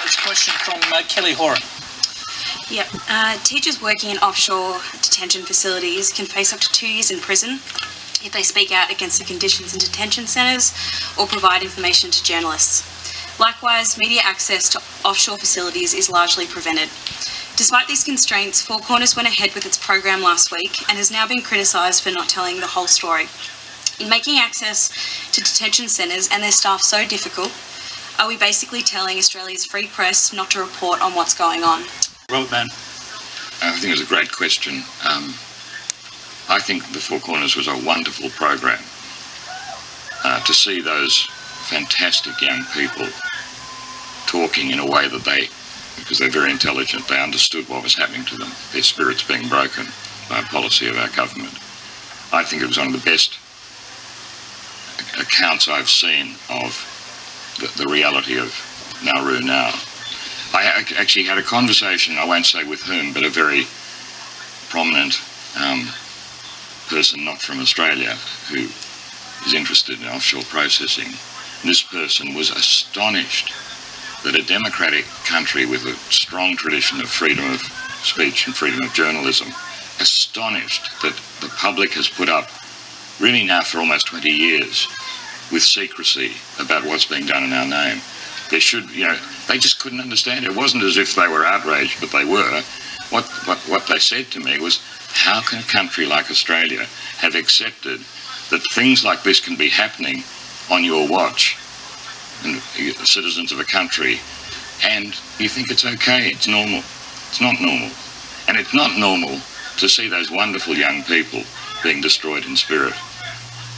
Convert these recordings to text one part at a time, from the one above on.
Next question from Kelly Horan. Yep. Teachers working in offshore detention facilities can face up to 2 years in prison if they speak out against the conditions in detention centres or provide information to journalists. Likewise, media access to offshore facilities is largely prevented. Despite these constraints, Four Corners went ahead with its program last week and has now been criticised for not telling the whole story. In making access to detention centres and their staff so difficult, are we basically telling Australia's free press not to report on what's going on? Robert Manne. I think it was a great question. I think the Four Corners was a wonderful program. To see those fantastic young people talking in a way that because they're very intelligent, they understood what was happening to them, their spirits being broken by a policy of our government. I think it was one of the best accounts I've seen of the reality of Nauru now. I actually had a conversation, I won't say with whom, but a very prominent person not from Australia who is interested in offshore processing. And this person was astonished that a democratic country with a strong tradition of freedom of speech and freedom of journalism, astonished that the public has put up, really now for almost 20 years, with secrecy about what's being done in our name. They just couldn't understand it. It wasn't as if they were outraged, but they were. What they said to me was, how can a country like Australia have accepted that things like this can be happening on your watch, and citizens of a country, and you think it's okay, it's normal. It's not normal. And it's not normal to see those wonderful young people being destroyed in spirit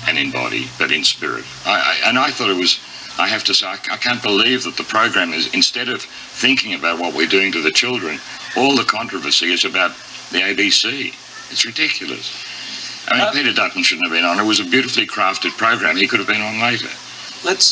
and in body, but in spirit. I thought it was, I have to say, I can't believe that the program is, instead of thinking about what we're doing to the children, all the controversy is about the ABC. It's ridiculous. I mean, Peter Dutton shouldn't have been on. It was a beautifully crafted program. He could have been on later. Let's